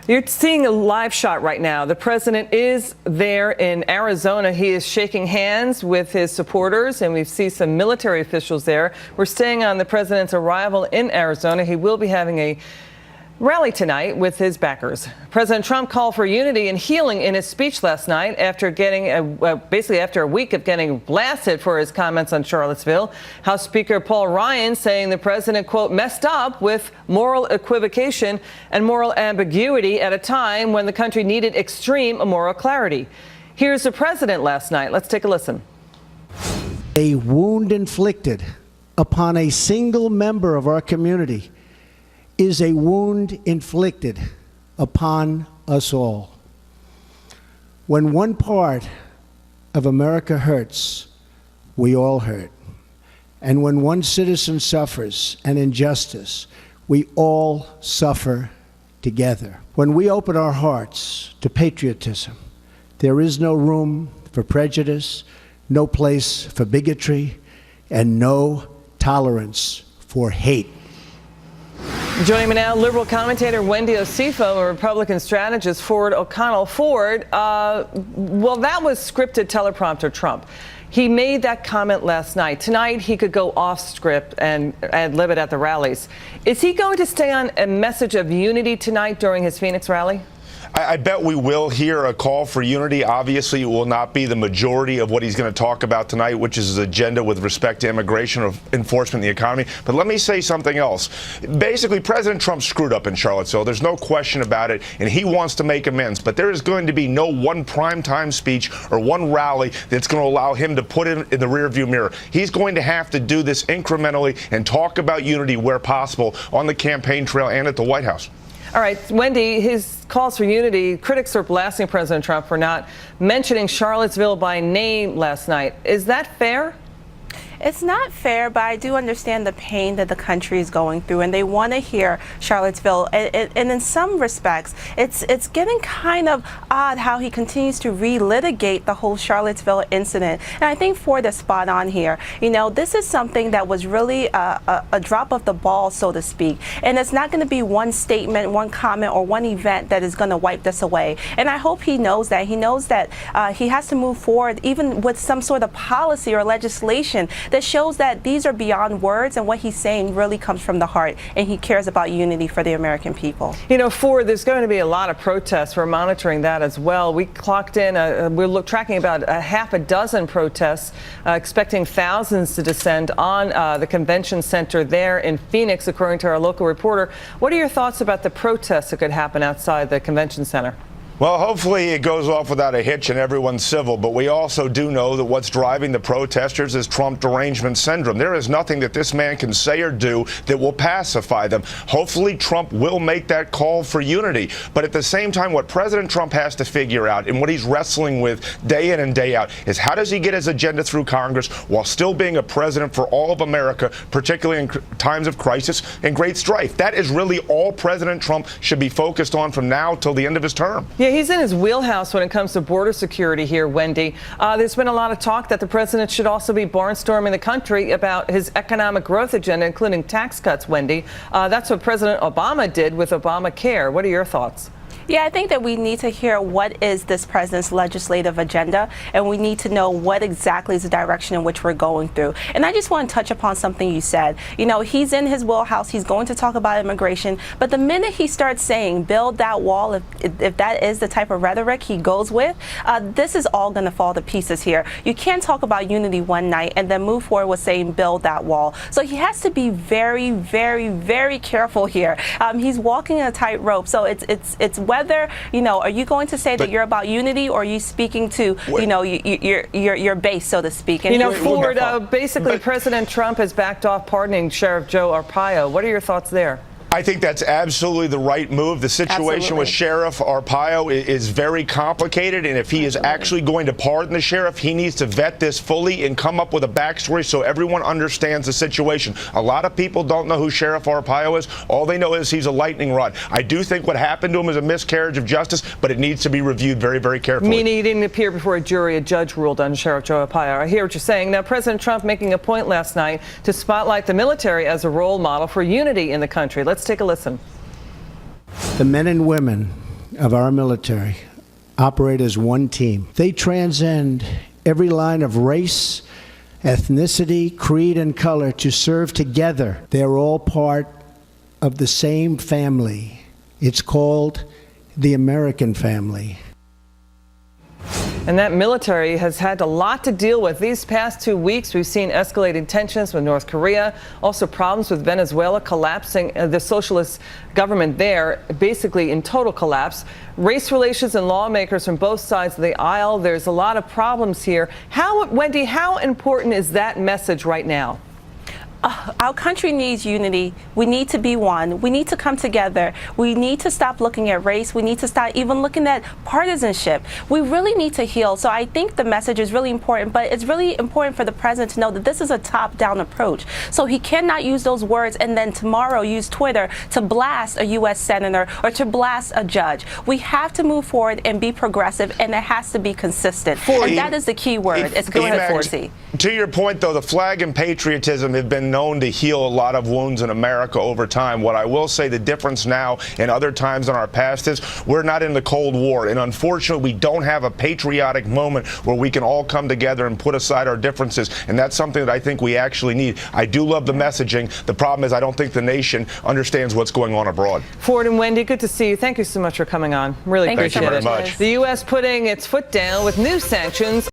You're seeing a live shot right now. The president is there in Arizona. He is shaking hands with his supporters, and we see some military officials there. We're staying on the president's arrival in Arizona. He will be having a rally tonight with his backers. President Trump called for unity and healing in his speech last night after getting basically after a week of getting blasted for his comments on Charlottesville. House Speaker Paul Ryan saying the president, quote, messed up with moral equivocation and moral ambiguity at a time when the country needed extreme moral clarity. Here's the president last night. Let's take a listen. A wound inflicted upon a single member of our community is a wound inflicted upon us all. When one part of America hurts, we all hurt. And when one citizen suffers an injustice, we all suffer together. When we open our hearts to patriotism, there is no room for prejudice, no place for bigotry, and no tolerance for hate. Joining me now, liberal commentator Wendy Osefo and Republican strategist Ford O'Connell. Ford, well, that was scripted teleprompter Trump. He made that comment last night. Tonight, he could go off script and ad-lib it at the rallies. Is he going to stay on a message of unity tonight during his Phoenix rally? I bet we will hear a call for unity. Obviously, it will not be the majority of what he's going to talk about tonight, which is his agenda with respect to immigration or enforcement in the economy. But let me say something else. Basically, President Trump screwed up in Charlottesville. There's no question about it, and he wants to make amends. But there is going to be no one primetime speech or one rally that's going to allow him to put it in the rearview mirror. He's going to have to do this incrementally and talk about unity where possible on the campaign trail and at the White House. All right, Wendy, his calls for unity, critics are blasting President Trump for not mentioning Charlottesville by name last night. Is that fair? It's not fair, but I do understand the pain that the country is going through, and they want to hear Charlottesville. And in some respects, it's getting kind of odd how he continues to relitigate the whole Charlottesville incident. And I think Ford is spot on here. You know, this is something that was really a drop of the ball, so to speak. And it's not going to be one statement, one comment, or one event that is going to wipe this away. And I hope he knows that. He knows that he has to move forward, even with some sort of policy or legislation that shows that these are beyond words, and what he's saying really comes from the heart, and he cares about unity for the American people. You know, Ford, there's going to be a lot of protests. We're monitoring that as well. We clocked in, we're tracking about a half a dozen protests, expecting thousands to descend on the convention center there in Phoenix, according to our local reporter. What are your thoughts about the protests that could happen outside the convention center? Well, hopefully it goes off without a hitch and everyone's civil, but we also do know that what's driving the protesters is Trump derangement syndrome. There is nothing that this man can say or do that will pacify them. Hopefully Trump will make that call for unity, but at the same time, what President Trump has to figure out and what he's wrestling with day in and day out is how does he get his agenda through Congress while still being a president for all of America, particularly in times of crisis and great strife. That is really all President Trump should be focused on from now till the end of his term. Yeah, he's in his wheelhouse when it comes to border security here, Wendy. There's been a lot of talk that the president should also be barnstorming the country about his economic growth agenda, including tax cuts, Wendy. That's what President Obama did with Obamacare. What are your thoughts? Yeah, I think that we need to hear what is this president's legislative agenda, and we need to know what exactly is the direction in which we're going through. And I just want to touch upon something you said. You know, he's in his wheelhouse. He's going to talk about immigration. But the minute he starts saying build that wall, if that is the type of rhetoric he goes with, this is all going to fall to pieces here. You can't talk about unity one night and then move forward with saying build that wall. So he has to be very, very, very careful here. He's walking a tightrope. So it's whether, you know, are you going to say that you're about unity, or are you speaking to, you know, your base, so to speak? And you know, Ford, basically President Trump has backed off pardoning Sheriff Joe Arpaio. What are your thoughts there? I think that's absolutely the right move. The situation with Sheriff Arpaio is very complicated, and if he is actually going to pardon the sheriff, he needs to vet this fully and come up with a backstory so everyone understands the situation. A lot of people don't know who Sheriff Arpaio is. All they know is he's a lightning rod. I do think what happened to him is a miscarriage of justice, but it needs to be reviewed very, very carefully. Meaning he didn't appear before a jury. A judge ruled on Sheriff Joe Arpaio. I hear what you're saying. Now, President Trump making a point last night to spotlight the military as a role model for unity in the country. Let's take a listen. The men and women of our military operate as one team. They transcend every line of race, ethnicity, creed, and color to serve together. They're all part of the same family. It's called the American family. And that military has had a lot to deal with these past 2 weeks. We've seen escalating tensions with North Korea, also problems with Venezuela collapsing, the socialist government there basically in total collapse. Race relations and lawmakers from both sides of the aisle. There's a lot of problems here. Wendy, how important is that message right now? Our country needs unity. We need to be one. We need to come together. We need to stop looking at race. We need to stop even looking at partisanship. We really need to heal. So I think the message is really important, but it's really important for the president to know that this is a top-down approach. So he cannot use those words and then tomorrow use Twitter to blast a U.S. senator or to blast a judge. We have to move forward and be progressive, and it has to be consistent. And that is the key word. Go ahead, Forsey. To your point, though, the flag and patriotism have been known to heal a lot of wounds in America over time. What I will say, the difference now and other times in our past is we're not in the Cold War, and unfortunately we don't have a patriotic moment where we can all come together and put aside our differences, and that's something that I think we actually need. I do love the messaging. The problem is I don't think the nation understands what's going on abroad. Ford and Wendy, good to see you. Thank you so much for coming on. Really appreciate it. Thank you very much. The U.S. putting its foot down with new sanctions